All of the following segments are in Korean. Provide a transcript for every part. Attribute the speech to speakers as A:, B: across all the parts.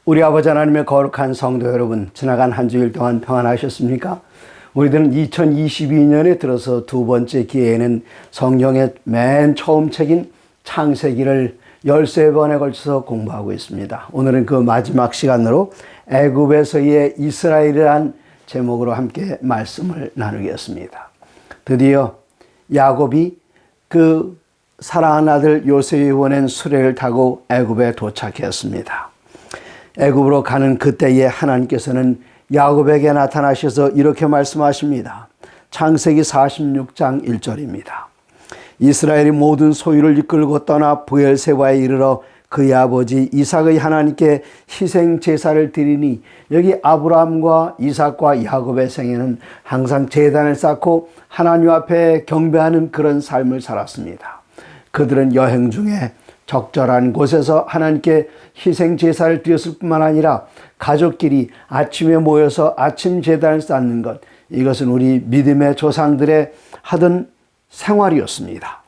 A: 우리 아버지 하나님의 거룩한 성도 여러분, 지나간 한 주일 동안 평안하셨습니까? 우리들은 2022년에 들어서 두 번째 기회에는 성경의 맨 처음 책인 창세기를 13번에 걸쳐서 공부하고 있습니다. 오늘은 그 마지막 시간으로 애굽에서의 이스라엘이란 제목으로 함께 말씀을 나누겠습니다. 드디어 야곱이 그 사랑하는 아들 요셉이 보낸 수레를 타고 애굽에 도착했습니다. 애굽으로 가는 그때에 하나님께서는 야곱에게 나타나셔서 이렇게 말씀하십니다. 창세기 46장 1절입니다. 이스라엘이 모든 소유를 이끌고 떠나 브엘세바에 이르러 그의 아버지 이삭의 하나님께 희생 제사를 드리니, 여기 아브라함과 이삭과 야곱의 생애는 항상 제단을 쌓고 하나님 앞에 경배하는 그런 삶을 살았습니다. 그들은 여행 중에 적절한 곳에서 하나님께 희생 제사를 드렸을 뿐만 아니라 가족끼리 아침에 모여서 아침 제단을 쌓는 것, 이것은 우리 믿음의 조상들의 하던 생활이었습니다.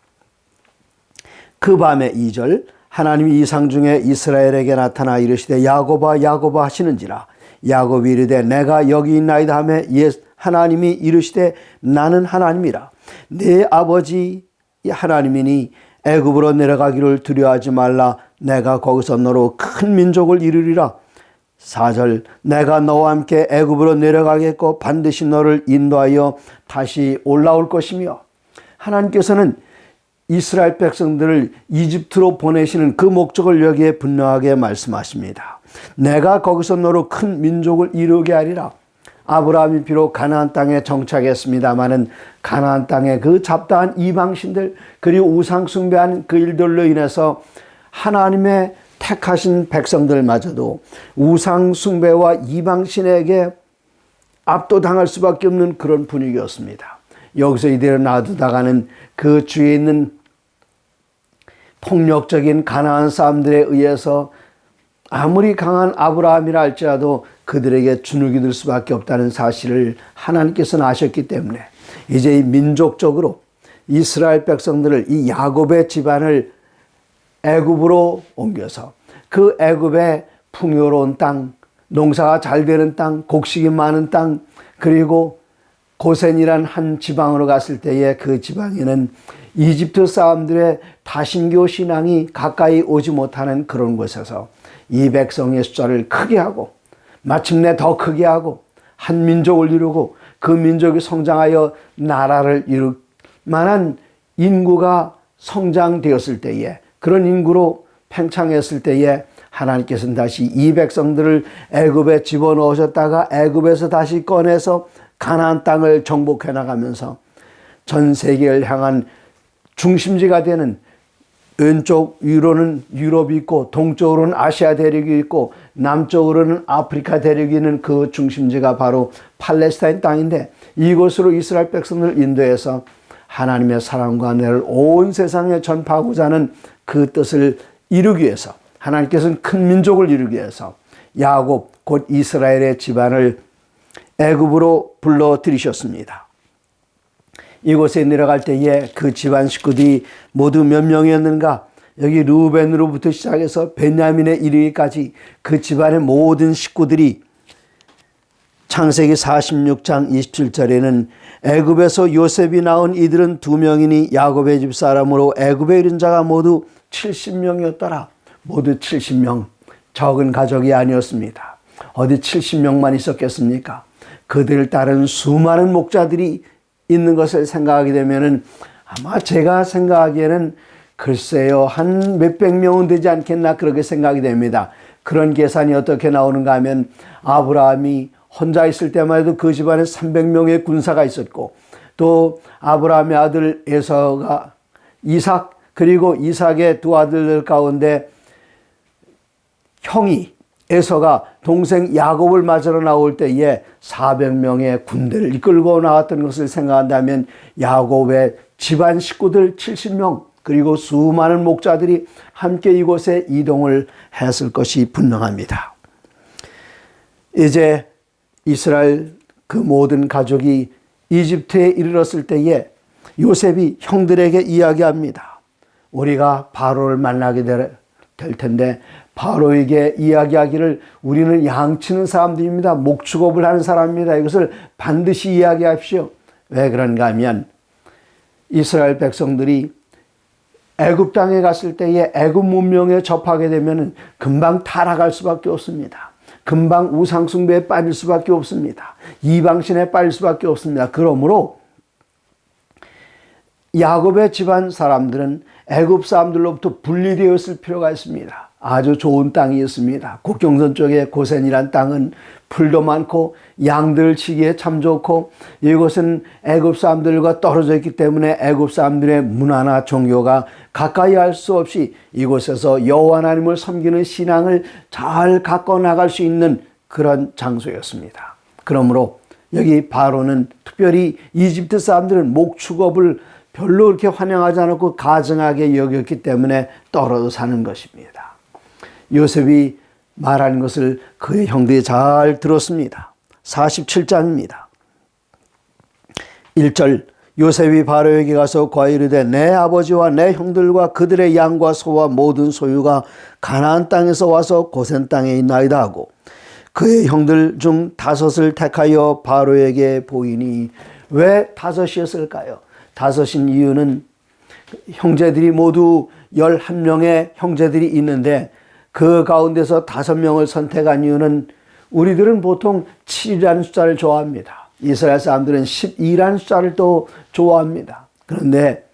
A: 그 밤에 2절, 하나님이 이상 중에 이스라엘에게 나타나 이르시되 야곱아 야곱아 하시는지라. 야곱이 이르되 내가 여기 있나이다 하며 하나님이 이르시되 나는 하나님이라. 내 아버지 하나님이니 애굽으로 내려가기를 두려워하지 말라. 내가 거기서 너로 큰 민족을 이루리라. 4절, 내가 너와 함께 애굽으로 내려가겠고 반드시 너를 인도하여 다시 올라올 것이며, 하나님께서는 이스라엘 백성들을 이집트로 보내시는 그 목적을 여기에 분명하게 말씀하십니다. 내가 거기서 너로 큰 민족을 이루게 하리라. 아브라함이 비록 가나안 땅에 정착했습니다마는 가나안 땅의 그 잡다한 이방신들 그리고 우상 숭배한 그 일들로 인해서 하나님의 택하신 백성들마저도 우상 숭배와 이방신에게 압도당할 수밖에 없는 그런 분위기였습니다. 여기서 이대로 놔두다가는 그 주위에 있는 폭력적인 가나안 사람들에 의해서 아무리 강한 아브라함이라 할지라도 그들에게 주눅이 들 수밖에 없다는 사실을 하나님께서는 아셨기 때문에 이제 민족적으로 이스라엘 백성들을, 이 야곱의 집안을 애굽으로 옮겨서 그 애굽의 풍요로운 땅, 농사가 잘 되는 땅, 곡식이 많은 땅, 그리고 고센이란 한 지방으로 갔을 때에 그 지방에는 이집트 사람들의 다신교 신앙이 가까이 오지 못하는 그런 곳에서 이 백성의 숫자를 크게 하고 마침내 더 크게 하고 한 민족을 이루고 그 민족이 성장하여 나라를 이룰 만한 인구가 성장되었을 때에, 그런 인구로 팽창했을 때에 하나님께서는 다시 이 백성들을 애굽에 집어넣으셨다가 애굽에서 다시 꺼내서 가나안 땅을 정복해 나가면서 전 세계를 향한 중심지가 되는, 왼쪽 위로는 유럽이 있고 동쪽으로는 아시아 대륙이 있고 남쪽으로는 아프리카 대륙이 있는 그 중심지가 바로 팔레스타인 땅인데, 이곳으로 이스라엘 백성들을 인도해서 하나님의 사랑과 은혜를 온 세상에 전파하고자 하는 그 뜻을 이루기 위해서, 하나님께서는 큰 민족을 이루기 위해서 야곱 곧 이스라엘의 집안을 애굽으로 불러들이셨습니다. 이곳에 내려갈 때에 그 집안 식구들이 모두 몇 명이었는가? 여기 르우벤으로부터 시작해서 베냐민에 이르기까지 그 집안의 모든 식구들이, 창세기 46장 27절에는 애굽에서 요셉이 낳은 이들은 2명이니 야곱의 집 사람으로 애굽에 이른 자가 모두 70명이었더라. 모두 70명. 적은 가족이 아니었습니다. 어디 70명만 있었겠습니까? 그들을 따르는 수많은 목자들이 있는 것을 생각하게 되면은 아마 제가 생각하기에는 글쎄요, 한 몇백 명은 되지 않겠나 그렇게 생각이 됩니다. 그런 계산이 어떻게 나오는가 하면 아브라함이 혼자 있을 때만 해도 그 집안에 300명의 군사가 있었고, 또 아브라함의 아들 에서가 이삭, 그리고 이삭의 두 아들들 가운데 형이 에서가 동생 야곱을 맞으러 나올 때에 400명의 군대를 이끌고 나왔던 것을 생각한다면 야곱의 집안 식구들 70명 그리고 수많은 목자들이 함께 이곳에 이동을 했을 것이 분명합니다. 이제 이스라엘 그 모든 가족이 이집트에 이르렀을 때에 요셉이 형들에게 이야기합니다. 우리가 바로를 만나게 될 텐데 바로에게 이야기하기를 우리는 양치는 사람들입니다. 목축업을 하는 사람입니다. 이것을 반드시 이야기하십시오. 왜 그런가 하면 이스라엘 백성들이 애굽 땅에 갔을 때에 애굽 문명에 접하게 되면 금방 타락할 수밖에 없습니다. 금방 우상 숭배에 빠질 수밖에 없습니다. 이방신에 빠질 수밖에 없습니다. 그러므로 야곱의 집안 사람들은 애굽 사람들로부터 분리되어 있을 필요가 있습니다. 아주 좋은 땅이 있습니다. 국경선 쪽에 고센이란 땅은 풀도 많고 양들 치기에 참 좋고 이곳은 애굽 사람들과 떨어져 있기 때문에 애굽 사람들의 문화나 종교가 가까이 할 수 없이 이곳에서 여호와 하나님을 섬기는 신앙을 잘 갖고 나갈 수 있는 그런 장소였습니다. 그러므로 여기 바로는 특별히 이집트 사람들은 목축업을 별로 그렇게 환영하지 않았고 가증하게 여겼기 때문에 떨어져 사는 것입니다. 요셉이 말하는 것을 그의 형들이 잘 들었습니다. 47장입니다. 1절 요셉이 바로에게 가서 과이르되 내 아버지와 내 형들과 그들의 양과 소와 모든 소유가 가나안 땅에서 와서 고센 땅에 있나이다 하고 그의 형들 중 5을 택하여 바로에게 보이니 왜 5이었을까요? 5인 이유는 형제들이 모두 11명의 형제들이 있는데 그 가운데서 5명을 선택한 이유는 우리들은 보통 7이라는 숫자를 좋아합니다. 이스라엘 사람들은 12라는 숫자를 또 좋아합니다. 그런데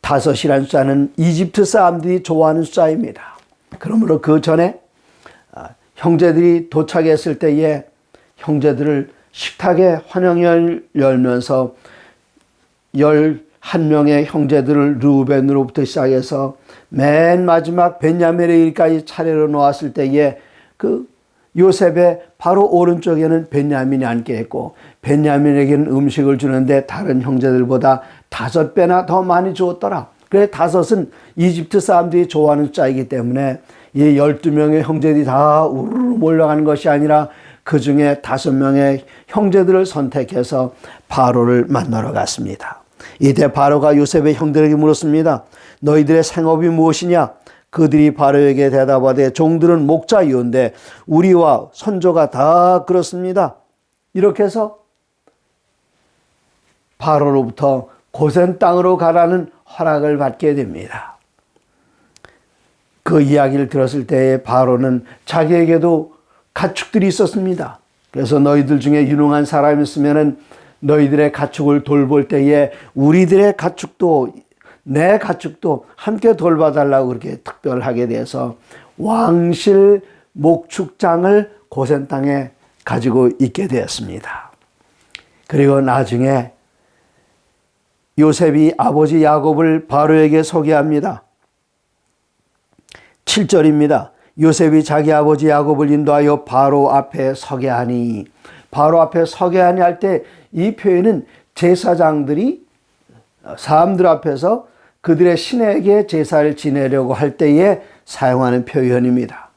A: 5이라는 숫자는 이집트 사람들이 좋아하는 숫자입니다. 그러므로 그 전에 형제들이 도착했을 때에 형제들을 식탁에 환영을 열면서 11명의 형제들을 르우벤으로부터 시작해서 맨 마지막 베냐민에 이르기까지 차례로 놓았을 때에 그 요셉의 바로 오른쪽에는 베냐민이 앉게 했고 베냐민에게는 음식을 주는데 다른 형제들보다 5배나 더 많이 주었더라. 그래 5은 이집트 사람들이 좋아하는 숫자이기 때문에 이 12명의 형제들이 다 우르르 몰려가는 것이 아니라 그 중에 5명의 형제들을 선택해서 바로를 만나러 갔습니다. 이때 바로가 요셉의 형들에게 물었습니다. 너희들의 생업이 무엇이냐? 그들이 바로에게 대답하되 종들은 목자이온데 우리와 선조가 다 그렇습니다. 이렇게 해서 바로로부터 고센 땅으로 가라는 허락을 받게 됩니다. 그 이야기를 들었을 때에 바로는 자기에게도 가축들이 있었습니다. 그래서 너희들 중에 유능한 사람이 있으면은 너희들의 가축을 돌볼 때에 우리들의 가축도 내 가축도 함께 돌봐달라고 그렇게 특별하게 돼서 왕실 목축장을 고센 땅에 가지고 있게 되었습니다. 그리고 나중에 요셉이 아버지 야곱을 바로에게 소개합니다. 7절입니다. 요셉이 자기 아버지 야곱을 인도하여 바로 앞에 서게 하니 바로 앞에 서게 하니 할 때 이 표현은 제사장들이 사람들 앞에서 그들의 신에게 제사를 지내려고 할 때에 사용하는 표현입니다.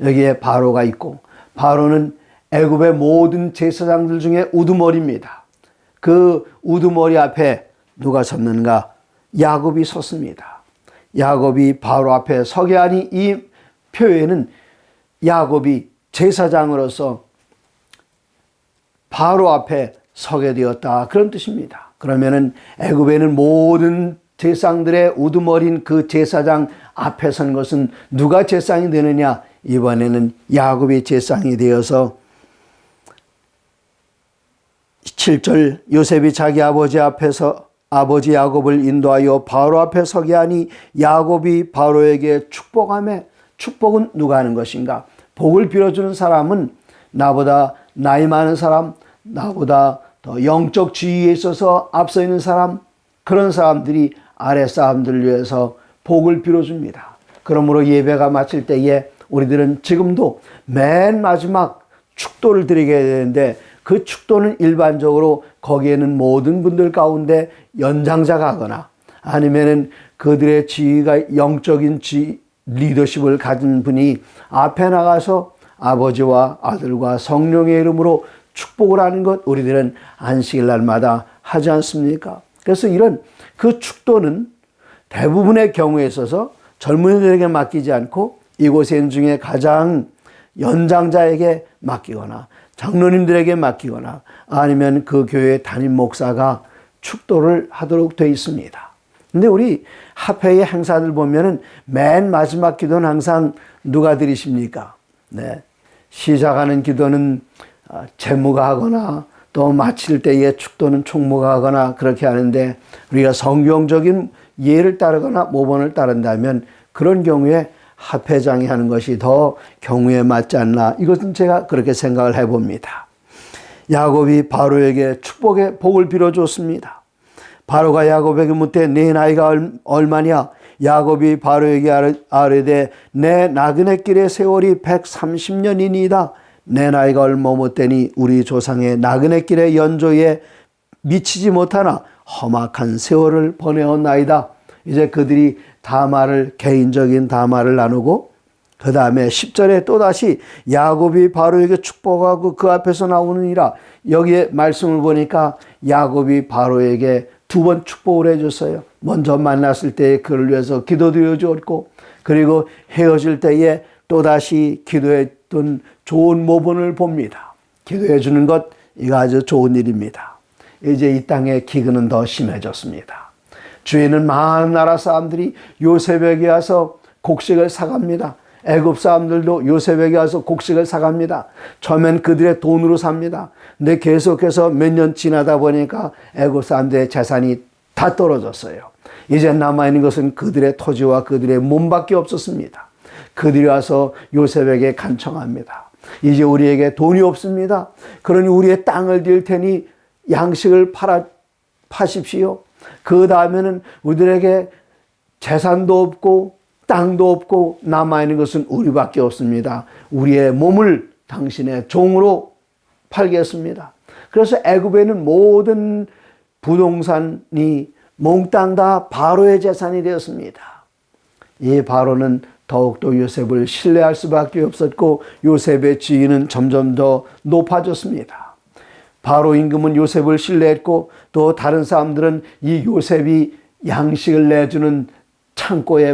A: 여기에 바로가 있고 바로는 애굽의 모든 제사장들 중에 우두머리입니다. 그 우두머리 앞에 누가 섰는가? 야곱이 섰습니다. 야곱이 바로 앞에 서게 하니 이 표현은 야곱이 제사장으로서 바로 앞에 서게 되었다 그런 뜻입니다. 그러면은 애굽에는 모든 제사장들의 우두머리인 그 제사장 앞에 선 것은 누가 제사장이 되느냐? 이번에는 야곱이 제사장이 되어서 7절 요셉이 자기 아버지 앞에서 아버지 야곱을 인도하여 바로 앞에 서게 하니 야곱이 바로에게 축복하며 축복은 누가 하는 것인가? 복을 빌어주는 사람은 나보다 나이 많은 사람, 나보다 더 영적 지위에 있어서 앞서 있는 사람, 그런 사람들이 아래 사람들을 위해서 복을 빌어줍니다. 그러므로 예배가 마칠 때에 우리들은 지금도 맨 마지막 축도를 드리게 되는데 그 축도는 일반적으로 거기에는 모든 분들 가운데 연장자가 하거나 아니면은 그들의 지위가 영적인 리더십을 가진 분이 앞에 나가서 아버지와 아들과 성령의 이름으로 축복을 하는 것 우리들은 안식일 날마다 하지 않습니까? 그래서 이런 그 축도는 대부분의 경우에 있어서 젊은이들에게 맡기지 않고 이곳에 중에 가장 연장자에게 맡기거나 장로님들에게 맡기거나 아니면 그 교회 담임 목사가 축도를 하도록 되어 있습니다. 근데 우리 합회의 행사들 보면은 맨 마지막 기도는 항상 누가 드리십니까? 네. 시작하는 기도는 제무가 하거나 또 마칠 때에 축도는 총무가 하거나 그렇게 하는데 우리가 성경적인 예를 따르거나 모본을 따른다면 그런 경우에 합회장이 하는 것이 더 경우에 맞지 않나, 이것은 제가 그렇게 생각을 해봅니다. 야곱이 바로에게 축복의 복을 빌어줬습니다. 바로가 야곱에게 묻되 네 나이가 얼마냐? 야곱이 바로에게 아뢰되 내 나그네 길의 세월이 130년이니이다. 내 나이가 얼마 못되니 우리 조상의 나그네 길의 연조에 미치지 못하나 험악한 세월을 보내었나이다. 이제 그들이 개인적인 담화를 나누고 그 다음에 10절에 또다시 야곱이 바로에게 축복하고 그 앞에서 나오느니라. 여기에 말씀을 보니까 야곱이 바로에게 두 번 축복을 해줬어요. 먼저 만났을 때에 그를 위해서 기도드려 주었고, 그리고 헤어질 때에 또다시 기도했던 좋은 모본을 봅니다. 기도해 주는 것, 이거 아주 좋은 일입니다. 이제 이 땅의 기근은 더 심해졌습니다. 주에는 많은 나라 사람들이 요셉에게 와서 곡식을 사갑니다. 애굽 사람들도 요셉에게 와서 곡식을 사갑니다. 처음엔 그들의 돈으로 삽니다. 근데 계속해서 몇 년 지나다 보니까 애굽 사람들의 재산이 다 떨어졌어요. 이제 남아있는 것은 그들의 토지와 그들의 몸밖에 없었습니다. 그들이 와서 요셉에게 간청합니다. 이제 우리에게 돈이 없습니다. 그러니 우리의 땅을 드릴 테니 양식을 파십시오. 그 다음에는 우리들에게 재산도 없고 땅도 없고 남아있는 것은 우리밖에 없습니다. 우리의 몸을 당신의 종으로 팔겠습니다. 그래서 애굽에는 모든 부동산이 몽땅 다 바로의 재산이 되었습니다. 이 바로는 더욱더 요셉을 신뢰할 수밖에 없었고 요셉의 지위는 점점 더 높아졌습니다. 바로 임금은 요셉을 신뢰했고 또 다른 사람들은 이 요셉이 양식을 내주는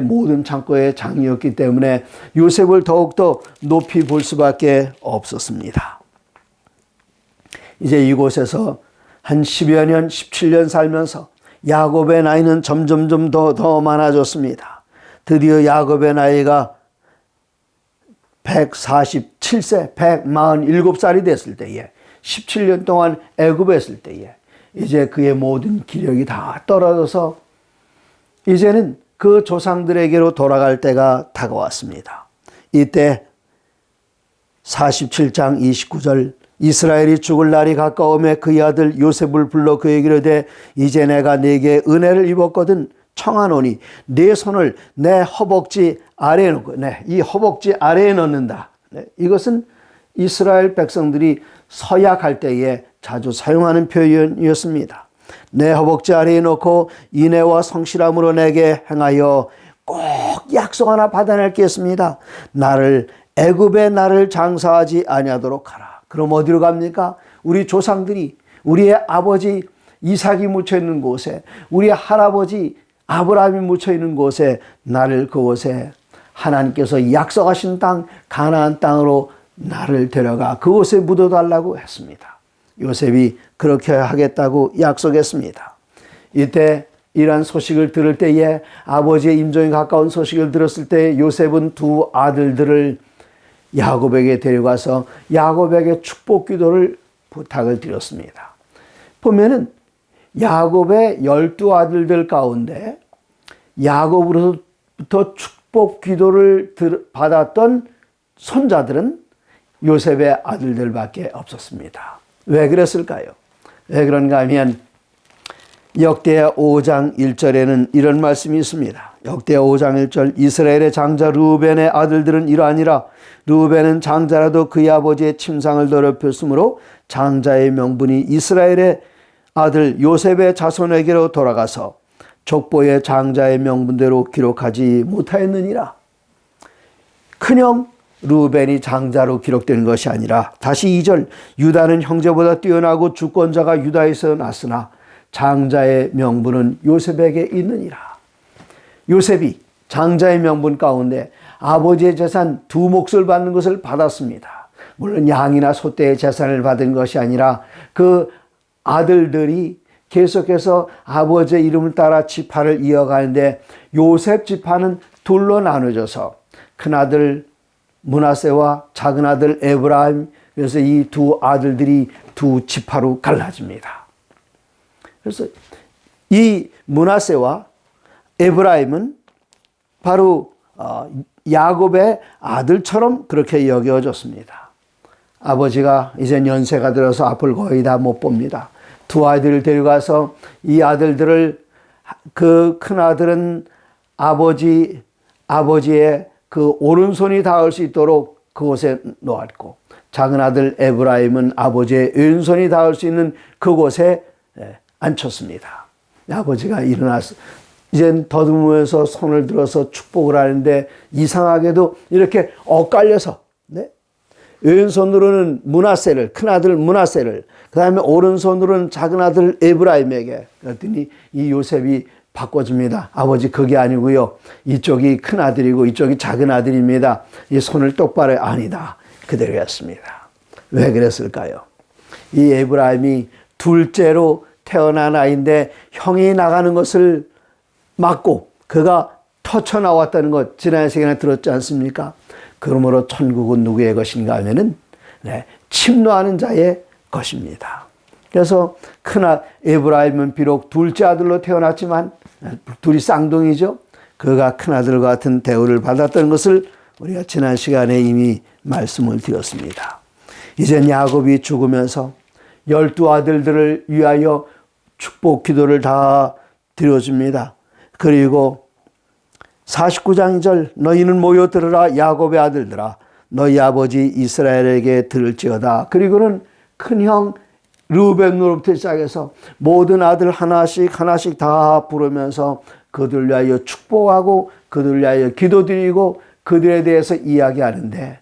A: 모든 창고의 장이었기 때문에 요셉을 더욱더 높이 볼 수밖에 없었습니다. 이제 이곳에서 한 10여 년, 17년 살면서 야곱의 나이는 점점 더 많아졌습니다. 드디어 야곱의 나이가 147세, 147살이 됐을 때에 17년 동안 애굽에 있을 때에 이제 그의 모든 기력이 다 떨어져서 이제는 그 조상들에게로 돌아갈 때가 다가왔습니다. 이때 47장 29절 이스라엘이 죽을 날이 가까우매 그의 아들 요셉을 불러 그에게 이르되 이제 내가 네게 은혜를 입었거든 청하노니 네 손을 내 허벅지 아래에 놓고 이 허벅지 아래에 넣는다. 이것은 이스라엘 백성들이 서약할 때에 자주 사용하는 표현이었습니다. 내 허벅지 아래에 놓고 인애와 성실함으로 내게 행하여 꼭 약속 하나 받아낼겠습니다. 애굽에 나를 장사하지 아니하도록 하라. 그럼 어디로 갑니까? 우리 조상들이 우리의 아버지 이삭이 묻혀있는 곳에 우리의 할아버지 아브라함이 묻혀있는 곳에 나를 그곳에 하나님께서 약속하신 땅 가나안 땅으로 나를 데려가 그곳에 묻어달라고 했습니다. 요셉이 그렇게 하겠다고 약속했습니다. 이때 이러한 소식을 들을 때에 아버지의 임종이 가까운 소식을 들었을 때 요셉은 두 아들들을 야곱에게 데려가서 야곱에게 축복 기도를 부탁을 드렸습니다. 보면은 야곱의 12아들들 가운데 야곱으로부터 축복 기도를 받았던 손자들은 요셉의 아들들밖에 없었습니다. 왜 그랬을까요? 왜 그런가 하면 역대하 5장 1절에는 이런 말씀이 있습니다. 역대하 5장 1절 이스라엘의 장자 르우벤의 아들들은 이러하니라. 르우벤은 장자라도 그의 아버지의 침상을 더럽혔으므로 장자의 명분이 이스라엘의 아들 요셉의 자손에게로 돌아가서 족보의 장자의 명분대로 기록하지 못하였느니라. 큰형 르우벤이 장자로 기록된 것이 아니라 다시 2절 유다는 형제보다 뛰어나고 주권자가 유다에서 났으나 장자의 명분은 요셉에게 있느니라. 요셉이 장자의 명분 가운데 아버지의 재산 두 몫을 받는 것을 받았습니다. 물론 양이나 소떼의 재산을 받은 것이 아니라 그 아들들이 계속해서 아버지의 이름을 따라 지파를 이어가는데 요셉 지파는 둘로 나눠져서 큰아들 므낫세와 작은아들 에브라임, 그래서 이 두 아들들이 두 지파로 갈라집니다. 그래서 이 므낫세와 에브라임은 바로 야곱의 아들처럼 그렇게 여겨졌습니다. 아버지가 이제 연세가 들어서 앞을 거의 다 못 봅니다. 두 아이들을 데려가서 이 아들들을, 그 큰아들은 아버지의 그 오른손이 닿을 수 있도록 그곳에 놓았고, 작은 아들 에브라임은 아버지의 왼손이 닿을 수 있는 그곳에 앉혔습니다. 아버지가 일어나서 이젠 더듬으면서 손을 들어서 축복을 하는데, 이상하게도 이렇게 엇갈려서, 왼손으로는 므낫세를, 큰아들 므낫세를, 그 다음에 오른손으로는 작은아들 에브라임에게, 그랬더니 이 요셉이 바꿔줍니다. 아버지 그게 아니고요, 이쪽이 큰아들이고 이쪽이 작은아들입니다. 이 손을 똑바로. 아니다, 그대로였습니다. 왜 그랬을까요? 이 에브라임이 둘째로 태어난 아이인데 형이 나가는 것을 막고 그가 터쳐나왔다는 것 지난 시간에 들었지 않습니까? 그러므로 천국은 누구의 것인가 하면은 침노하는 자의 것입니다. 그래서 에브라임은 비록 둘째 아들로 태어났지만 둘이 쌍둥이죠. 그가 큰아들과 같은 대우를 받았다는 것을 우리가 지난 시간에 이미 말씀을 드렸습니다. 이젠 야곱이 죽으면서 12아들들을 위하여 축복 기도를 다 드려줍니다. 그리고 49장 2절, 너희는 모여 들으라 야곱의 아들들아, 너희 아버지 이스라엘에게 들을지어다. 그리고는 큰형 르우벤으로부터 시작해서 모든 아들 하나씩 다 부르면서 그들 위하여 축복하고 그들 위하여 기도드리고 그들에 대해서 이야기하는데,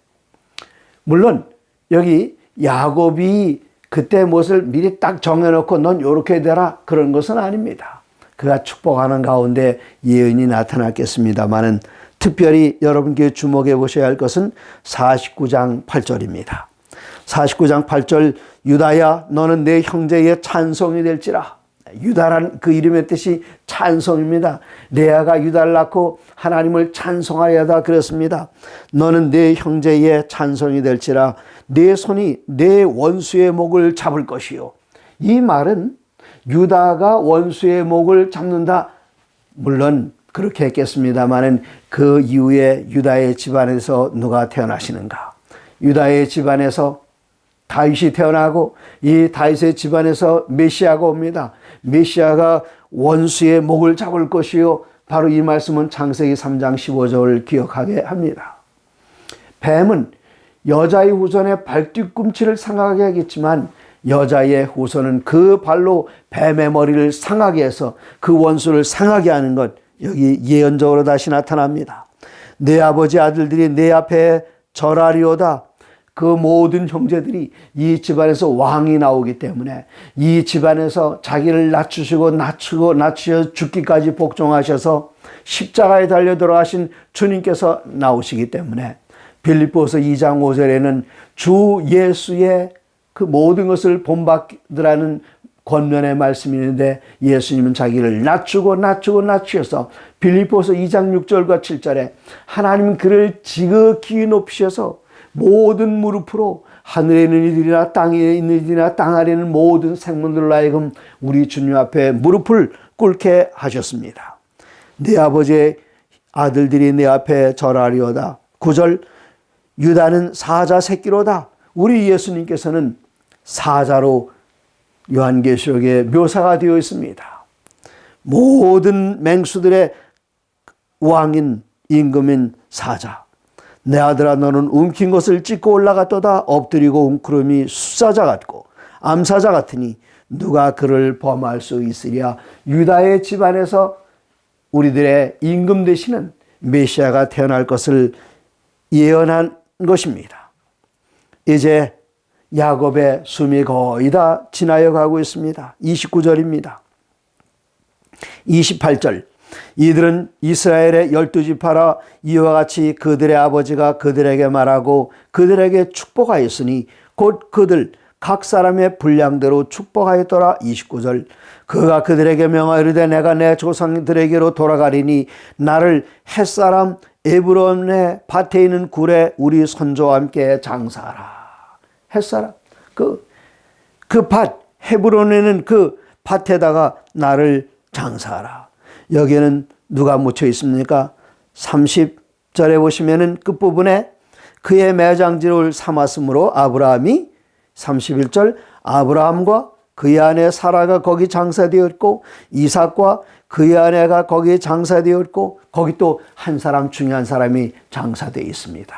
A: 물론 여기 야곱이 그때 무엇을 미리 딱 정해놓고 넌 요렇게 되라 그런 것은 아닙니다. 그가 축복하는 가운데 예언이 나타났겠습니다마는 특별히 여러분께 주목해 보셔야 할 것은 49장 8절입니다. 49장 8절, 유다야 너는 내 형제의 찬송이 될지라. 유다란 그 이름의 뜻이 찬송입니다. 레아가 유다를 낳고 하나님을 찬송하여다 그랬습니다. 너는 내 형제의 찬송이 될지라. 내 손이 내 원수의 목을 잡을 것이요. 이 말은 유다가 원수의 목을 잡는다, 물론 그렇게 했겠습니다마는 그 이후에 유다의 집안에서 누가 태어나시는가? 유다의 집안에서 다윗이 태어나고 이 다윗의 집안에서 메시아가 옵니다. 메시아가 원수의 목을 잡을 것이요. 바로 이 말씀은 창세기 3장 15절을 기억하게 합니다. 뱀은 여자의 후손의 발뒤꿈치를 상하게 하겠지만 여자의 후손은 그 발로 뱀의 머리를 상하게 해서 그 원수를 상하게 하는 것, 여기 예언적으로 다시 나타납니다. 내 아버지 아들들이 내 앞에 절하리오다. 그 모든 형제들이 이 집안에서 왕이 나오기 때문에 이 집안에서 자기를 낮추셔 죽기까지 복종하셔서 십자가에 달려 돌아가신 주님께서 나오시기 때문에 빌립보서 2장 5절에는 주 예수의 그 모든 것을 본받으라는 권면의 말씀이 있는데, 예수님은 자기를 낮추셔서 빌립보서 2장 6절과 7절에 하나님은 그를 지극히 높이셔서 모든 무릎으로 하늘에 있는 이들이나 땅에 있는 이들이나 땅 아래에 있는 모든 생물들로 하여금 우리 주님 앞에 무릎을 꿇게 하셨습니다. 내 아버지의 아들들이 내 앞에 절하리오다. 9절, 유다는 사자 새끼로다. 우리 예수님께서는 사자로 요한계시록에 묘사가 되어 있습니다. 모든 맹수들의 왕인 임금인 사자. 내 아들아 너는 움킨 것을 찢고 올라갔도다. 엎드리고 웅크름이 숫사자 같고 암사자 같으니 누가 그를 범할 수 있으랴. 유다의 집안에서 우리들의 임금 되시는 메시아가 태어날 것을 예언한 것입니다. 이제 야곱의 숨이 거의 다 지나여 가고 있습니다. 29절입니다. 28절, 이들은 이스라엘의 12지파라 이와 같이 그들의 아버지가 그들에게 말하고 그들에게 축복하였으니 곧 그들 각 사람의 분량대로 축복하였더라. 29절. 그가 그들에게 명하이르되 내가 내 조상들에게로 돌아가리니 나를 햇사람 에브론의 밭에 있는 굴에 우리 선조와 함께 장사하라. 햇사람 그 밭 헤브론에는 그 밭에다가 나를 장사하라. 여기에는 누가 묻혀 있습니까? 30절에 보시면은 끝부분에 그의 매장지를 삼았으므로 아브라함이 31절 아브라함과 그의 아내 사라가 거기 장사되었고 이삭과 그의 아내가 거기에 장사되었고 거기 또 한 사람 중요한 사람이 장사되어 있습니다.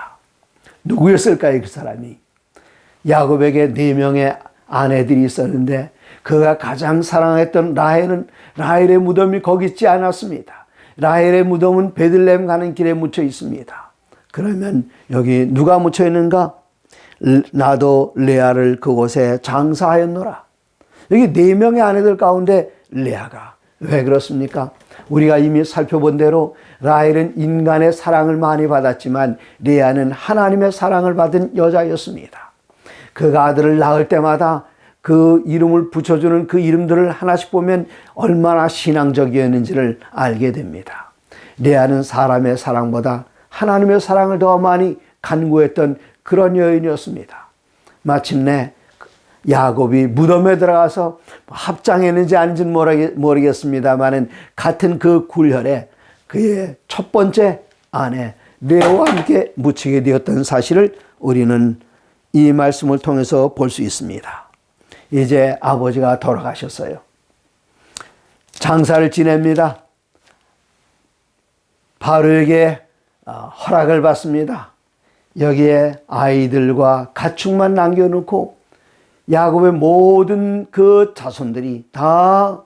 A: 누구였을까요? 그 사람이 야곱에게 4명의 아내들이 있었는데 그가 가장 사랑했던 라헬의 무덤이 거기 있지 않았습니다. 라헬의 무덤은 베들레헴 가는 길에 묻혀 있습니다. 그러면 여기 누가 묻혀 있는가? 나도 레아를 그곳에 장사하였노라. 여기 4명의 아내들 가운데 레아가 왜 그렇습니까? 우리가 이미 살펴본 대로 라헬은 인간의 사랑을 많이 받았지만 레아는 하나님의 사랑을 받은 여자였습니다. 그가 아들을 낳을 때마다 그 이름을 붙여주는 그 이름들을 하나씩 보면 얼마나 신앙적이었는지를 알게 됩니다. 레아는 사람의 사랑보다 하나님의 사랑을 더 많이 간구했던 그런 여인이었습니다. 마침내 야곱이 무덤에 들어가서 합장했는지 아닌지는 모르겠습니다만은 같은 그 굴혈에 그의 첫 번째 아내 레아와 함께 묻히게 되었던 사실을 우리는 이 말씀을 통해서 볼 수 있습니다. 이제 아버지가 돌아가셨어요. 장사를 지냅니다. 바로에게 허락을 받습니다. 여기에 아이들과 가축만 남겨놓고 야곱의 모든 그 자손들이 다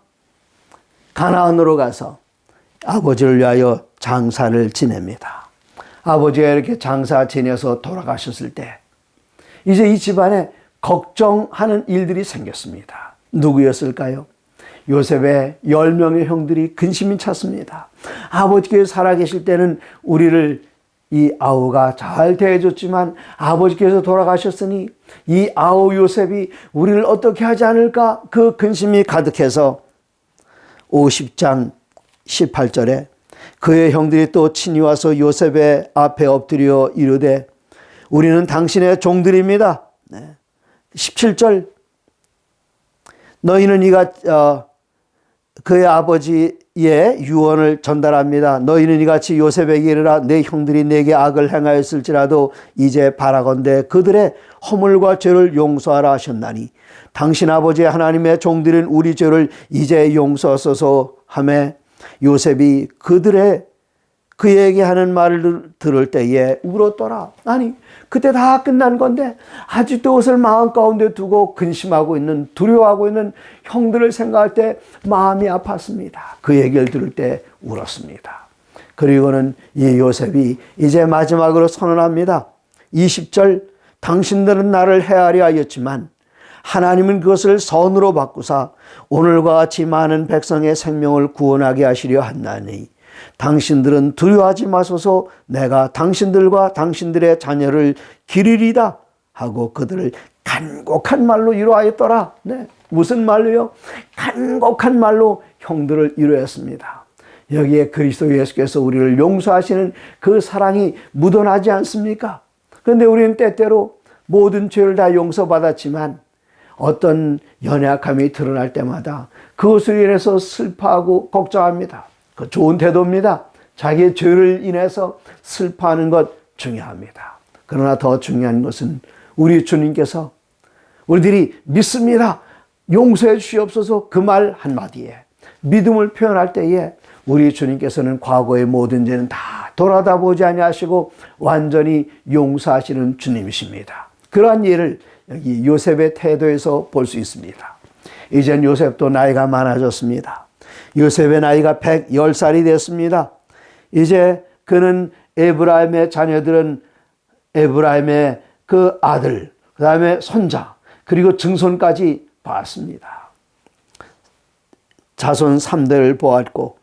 A: 가나안으로 가서 아버지를 위하여 장사를 지냅니다. 아버지가 이렇게 장사 지내서 돌아가셨을 때 이제 이 집안에 걱정하는 일들이 생겼습니다. 누구였을까요? 요셉의 10명의 형들이 근심이 찼습니다. 아버지께서 살아계실 때는 우리를 이 아우가 잘 대해줬지만 아버지께서 돌아가셨으니 이 아우 요셉이 우리를 어떻게 하지 않을까 그 근심이 가득해서 50장 18절에 그의 형들이 또 친히 와서 요셉의 앞에 엎드려 이르되 우리는 당신의 종들입니다. 17절 너희는 그의 아버지의 유언을 전달합니다. 너희는 이같이 요셉에게 이르라 내 형들이 내게 악을 행하였을지라도 이제 바라건대 그들의 허물과 죄를 용서하라 하셨나니 당신 아버지 하나님의 종들은 우리 죄를 이제 용서하소서 하매 요셉이 그에게 하는 말을 들을 때에 울었더라. 아니 그때 다 끝난 건데 아직도 그것을 마음 가운데 두고 근심하고 있는 두려워하고 있는 형들을 생각할 때 마음이 아팠습니다. 그 얘기를 들을 때 울었습니다. 그리고는 이 요셉이 이제 마지막으로 선언합니다. 20절 당신들은 나를 해하려 하였지만 하나님은 그것을 선으로 바꾸사 오늘과 같이 많은 백성의 생명을 구원하게 하시려 하나니 당신들은 두려워하지 마소서 내가 당신들과 당신들의 자녀를 기르리다 하고 그들을 간곡한 말로 위로하였더라. 네, 무슨 말로요? 간곡한 말로 형들을 위로했습니다. 여기에 그리스도 예수께서 우리를 용서하시는 그 사랑이 묻어나지 않습니까? 그런데 우리는 때때로 모든 죄를 다 용서받았지만 어떤 연약함이 드러날 때마다 그것을 인해서 슬퍼하고 걱정합니다. 그 좋은 태도입니다. 자기의 죄를 인해서 슬퍼하는 것 중요합니다. 그러나 더 중요한 것은 우리 주님께서 우리들이 믿습니다. 용서해 주시옵소서 그 말 한마디에 믿음을 표현할 때에 우리 주님께서는 과거의 모든 죄는 다 돌아다 보지 아니하시고 완전히 용서하시는 주님이십니다. 그러한 예를 여기 요셉의 태도에서 볼 수 있습니다. 이젠 요셉도 나이가 많아졌습니다. 요셉의 나이가 110살이 됐습니다. 이제 그는 에브라임의 자녀들은 에브라임의 그 아들, 그 다음에 손자, 그리고 증손까지 봤습니다. 자손 3대를 보았고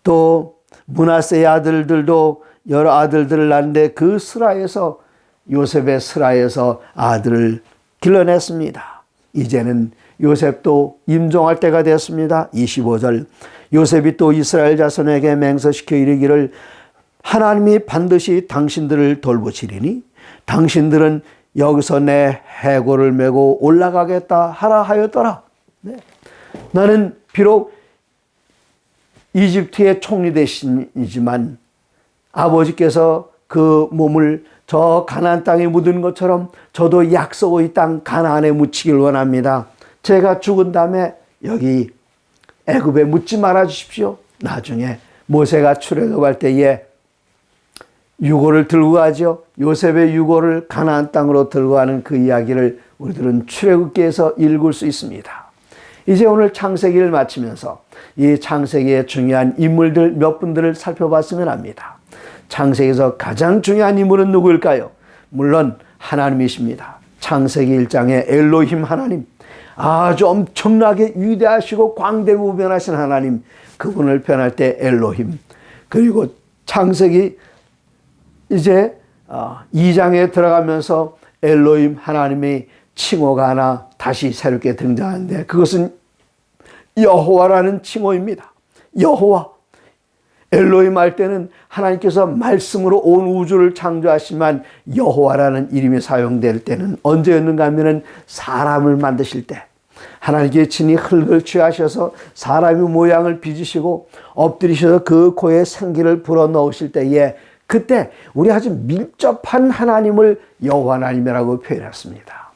A: 또 므낫세의 아들들도 여러 아들들을 낳는데 그 스라에서 요셉의 스라에서 아들을 길러냈습니다. 이제는 요셉도 임종할 때가 됐습니다. 25절 요셉이 또 이스라엘 자손에게 맹세시켜 이르기를 하나님이 반드시 당신들을 돌보시리니 당신들은 여기서 내 해골을 메고 올라가겠다 하라 하였더라. 네. 나는 비록 이집트의 총리 대신이지만 아버지께서 그 몸을 저 가나안 땅에 묻은 것처럼 저도 약속의 땅 가나안에 묻히길 원합니다. 제가 죽은 다음에 여기 애굽에 묻지 말아 주십시오. 나중에 모세가 출애굽할 때에 유고를 들고 가죠. 요셉의 유고를 가나안 땅으로 들고 가는 그 이야기를 우리들은 출애굽기에서 읽을 수 있습니다. 이제 오늘 창세기를 마치면서 이 창세기의 중요한 인물들 몇 분들을 살펴봤으면 합니다. 창세기에서 가장 중요한 인물은 누구일까요? 물론 하나님이십니다. 창세기 1장의 엘로힘 하나님, 아주 엄청나게 위대하시고 광대무변하신 하나님, 그분을 표현할 때 엘로힘. 그리고 창세기 이제 2장에 들어가면서 엘로힘 하나님의 칭호가 하나 다시 새롭게 등장하는데 그것은 여호와라는 칭호입니다. 여호와. 엘로힘 할 때는 하나님께서 말씀으로 온 우주를 창조하시지만 여호와라는 이름이 사용될 때는 언제였는가 하면은 사람을 만드실 때 하나님께 친히 흙을 취하셔서 사람의 모양을 빚으시고 엎드리셔서 그 코에 생기를 불어넣으실 때에 그때 우리 아주 밀접한 하나님을 여호와 하나님이라고 표현했습니다.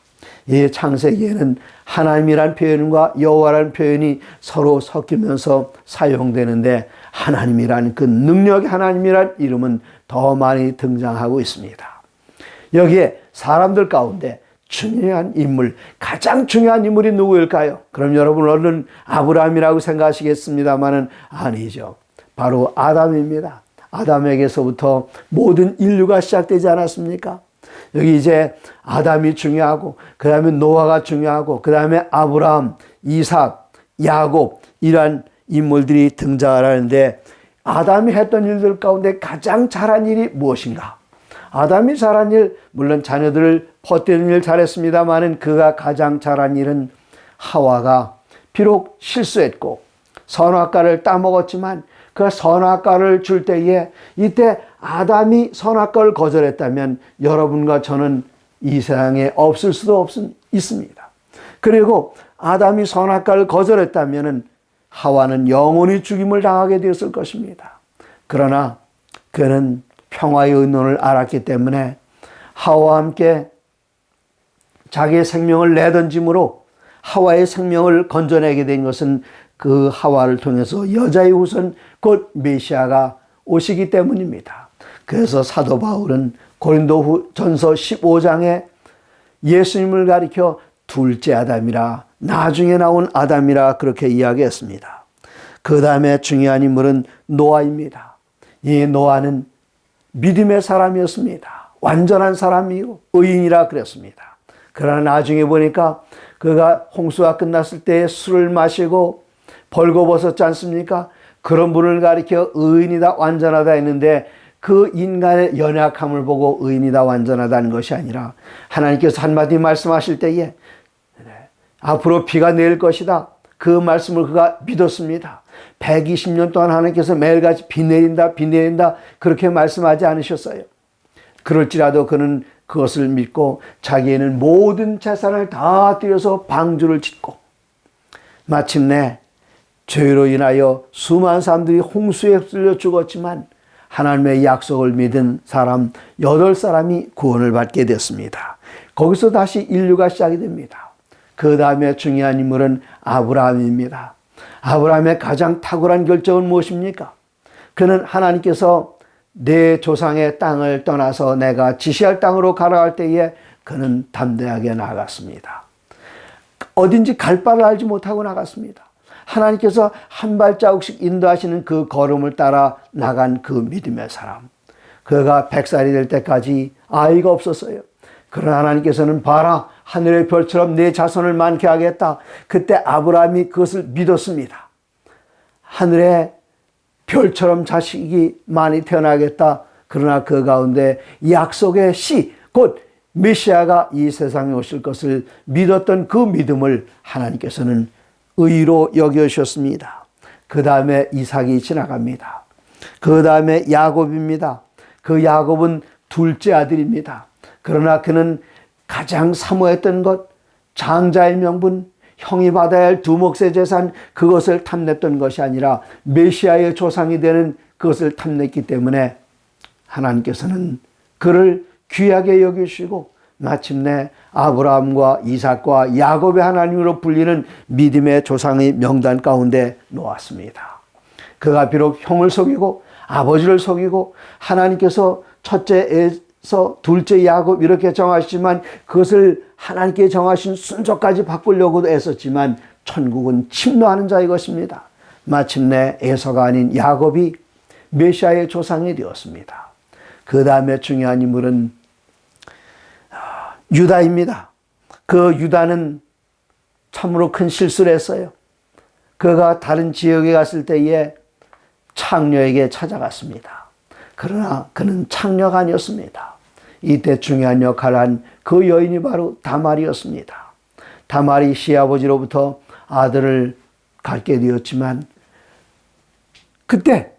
A: 이 창세기에는 하나님이란 표현과 여호와라는 표현이 서로 섞이면서 사용되는데 하나님이란 그 능력의 하나님이란 이름은 더 많이 등장하고 있습니다. 여기에 사람들 가운데 중요한 인물, 가장 중요한 인물이 누구일까요? 그럼 여러분 얼른 아브라함이라고 생각하시겠습니다만은 아니죠. 바로 아담입니다. 아담에게서부터 모든 인류가 시작되지 않았습니까? 여기 이제 아담이 중요하고 그 다음에 노아가 중요하고 그 다음에 아브라함, 이삭, 야곱 이러한 인물들이 등장하는데 아담이 했던 일들 가운데 가장 잘한 일이 무엇인가? 아담이 잘한 일, 물론 자녀들을 퍼뜨리는 일 잘했습니다만은 그가 가장 잘한 일은 하와가 비록 실수했고 선악과를 따먹었지만 그 선악과를 줄 때에 이때 아담이 선악과를 거절했다면 여러분과 저는 이 세상에 없을 수도 있습니다. 그리고 아담이 선악과를 거절했다면 하와는 영원히 죽임을 당하게 되었을 것입니다. 그러나 그는 평화의 의논을 알았기 때문에 하와와 함께 자기의 생명을 내던짐으로 하와의 생명을 건져내게 된 것은 그 하와를 통해서 여자의 후손 곧 메시아가 오시기 때문입니다. 그래서 사도 바울은 고린도전서 15장에 예수님을 가리켜 둘째 아담이라 나중에 나온 아담이라 그렇게 이야기했습니다. 그 다음에 중요한 인물은 노아입니다. 이 노아는 믿음의 사람이었습니다. 완전한 사람이고 의인이라 그랬습니다. 그러나 나중에 보니까 그가 홍수가 끝났을 때 술을 마시고 벌거벗었지 않습니까? 그런 분을 가리켜 의인이다 완전하다 했는데 그 인간의 연약함을 보고 의인이다 완전하다는 것이 아니라 하나님께서 한마디 말씀하실 때에 앞으로 비가 내릴 것이다. 그 말씀을 그가 믿었습니다. 120년 동안 하나님께서 매일같이 비 내린다 비 내린다 그렇게 말씀하지 않으셨어요. 그럴지라도 그는 그것을 믿고 자기에는 모든 재산을 다 들여서 방주를 짓고 마침내 죄로 인하여 수많은 사람들이 홍수에 휩쓸려 죽었지만 하나님의 약속을 믿은 사람 8사람이 구원을 받게 됐습니다. 거기서 다시 인류가 시작이 됩니다. 그 다음에 중요한 인물은 아브라함입니다. 아브라함의 가장 탁월한 결정은 무엇입니까? 그는 하나님께서 내 조상의 땅을 떠나서 내가 지시할 땅으로 가라 할 때에 그는 담대하게 나갔습니다. 어딘지 갈 바를 알지 못하고 나갔습니다. 하나님께서 한 발자국씩 인도하시는 그 걸음을 따라 나간 그 믿음의 사람. 그가 100살이 될 때까지 아이가 없었어요. 그러나 하나님께서는 봐라 하늘의 별처럼 내 자손을 많게 하겠다. 그때 아브라함이 그것을 믿었습니다. 하늘에 별처럼 자식이 많이 태어나겠다. 그러나 그 가운데 약속의 씨, 곧 메시아가 이 세상에 오실 것을 믿었던 그 믿음을 하나님께서는 의로 여겨주셨습니다. 그 다음에 이삭이 지나갑니다. 그 다음에 야곱입니다. 그 야곱은 둘째 아들입니다. 그러나 그는 가장 사모했던 것, 장자의 명분, 형이 받아야 할 두 몫의 재산, 그것을 탐냈던 것이 아니라 메시아의 조상이 되는 그것을 탐냈기 때문에 하나님께서는 그를 귀하게 여기시고 마침내 아브라함과 이삭과 야곱의 하나님으로 불리는 믿음의 조상의 명단 가운데 놓았습니다. 그가 비록 형을 속이고 아버지를 속이고 하나님께서 첫째에서 둘째 야곱 이렇게 정하시지만 그것을 하나님께 정하신 순서까지 바꾸려고도 애썼지만 천국은 침노하는 자의 것입니다. 마침내 에서가 아닌 야곱이 메시아의 조상이 되었습니다. 그 다음에 중요한 인물은 유다입니다. 그 유다는 참으로 큰 실수를 했어요. 그가 다른 지역에 갔을 때에 창녀에게 찾아갔습니다. 그러나 그는 창녀가 아니었습니다. 이때 중요한 역할을 한 그 여인이 바로 다말이었습니다. 다말이 시아버지로부터 아들을 갖게 되었지만 그때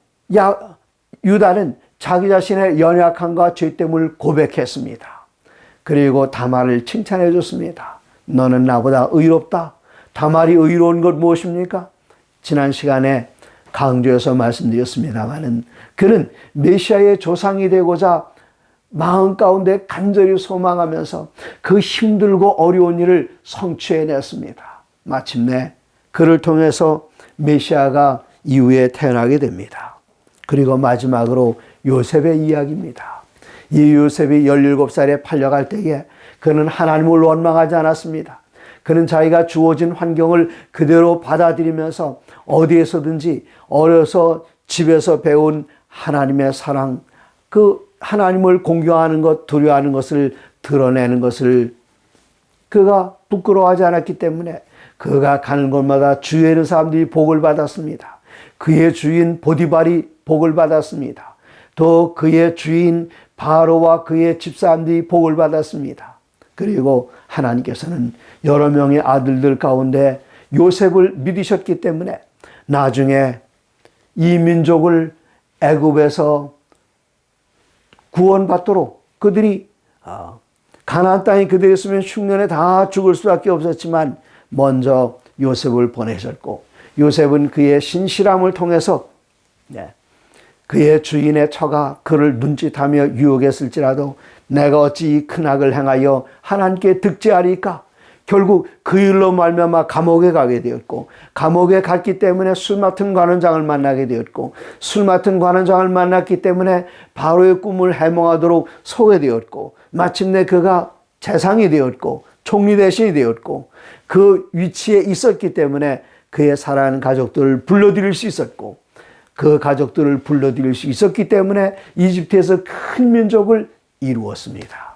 A: 유다는 자기 자신의 연약함과 죄됨을 고백했습니다. 그리고 다말을 칭찬해 줬습니다. 너는 나보다 의롭다. 다말이 의로운 것 무엇입니까? 지난 시간에 강조해서 말씀드렸습니다마는 그는 메시아의 조상이 되고자 마음 가운데 간절히 소망하면서 그 힘들고 어려운 일을 성취해냈습니다. 마침내 그를 통해서 메시아가 이후에 태어나게 됩니다. 그리고 마지막으로 요셉의 이야기입니다. 이 요셉이 17살에 팔려갈 때에 그는 하나님을 원망하지 않았습니다. 그는 자기가 주어진 환경을 그대로 받아들이면서 어디에서든지 어려서 집에서 배운 하나님의 사랑, 그 하나님을 공경하는 것, 두려워하는 것을 드러내는 것을 그가 부끄러워하지 않았기 때문에 그가 가는 곳마다 주위에 있는 사람들이 복을 받았습니다. 그의 주인 보디발이 복을 받았습니다. 또 그의 주인 바로와 그의 집사람들이 복을 받았습니다. 그리고 하나님께서는 여러 명의 아들들 가운데 요셉을 믿으셨기 때문에 나중에 이 민족을 애굽에서 구원받도록 그들이 가나안 땅에 그들이 있으면 흉년에 다 죽을 수밖에 없었지만 먼저 요셉을 보내셨고 요셉은 그의 신실함을 통해서 그의 주인의 처가 그를 눈짓하며 유혹했을지라도 내가 어찌 이 큰 악을 행하여 하나님께 득죄하리까? 결국 그 일로 말미암아 감옥에 가게 되었고 감옥에 갔기 때문에 술 맡은 관원장을 만나게 되었고 술 맡은 관원장을 만났기 때문에 바로의 꿈을 해몽하도록 소개 되었고 마침내 그가 재상이 되었고 총리 대신이 되었고 그 위치에 있었기 때문에 그의 사랑하는 가족들을 불러들일 수 있었고 그 가족들을 불러들일 수 있었기 때문에 이집트에서 큰 민족을 이루었습니다.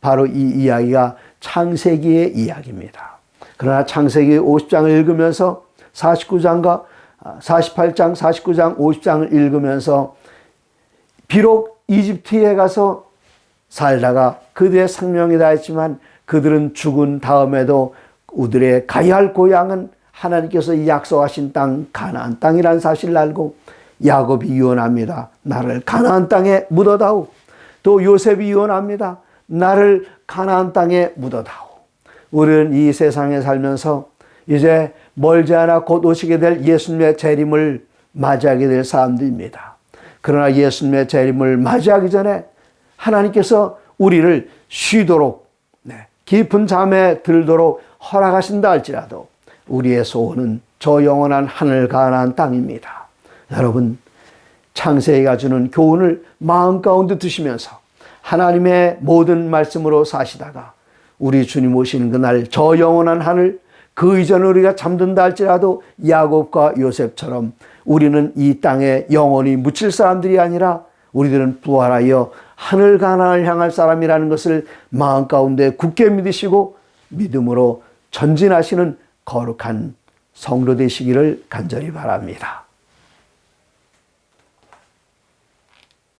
A: 바로 이 이야기가 창세기의 이야기입니다. 그러나 창세기 50장을 읽으면서 48장, 49장, 50장을 읽으면서 비록 이집트에 가서 살다가 그들의 생명이 다했지만 그들은 죽은 다음에도 그들의 가야 할 고향은 하나님께서 약속하신 땅 가나안 땅이라는 사실을 알고 야곱이 유언합니다. 나를 가나안 땅에 묻어다오. 또 요셉이 유언합니다. 나를 가나안 땅에 묻어다오. 우리는 이 세상에 살면서 이제 멀지 않아 곧 오시게 될 예수님의 재림을 맞이하게 될 사람들입니다. 그러나 예수님의 재림을 맞이하기 전에 하나님께서 우리를 쉬도록 깊은 잠에 들도록 허락하신다 할지라도 우리의 소원은 저 영원한 하늘 가나안 땅입니다. 여러분, 창세기가 주는 교훈을 마음 가운데 두시면서 하나님의 모든 말씀으로 사시다가 우리 주님 오시는 그날 저 영원한 하늘 그 이전에 우리가 잠든다 할지라도 야곱과 요셉처럼 우리는 이 땅에 영원히 묻힐 사람들이 아니라 우리들은 부활하여 하늘 가나안을 향할 사람이라는 것을 마음 가운데 굳게 믿으시고 믿음으로 전진하시는 거룩한 성도 되시기를 간절히 바랍니다.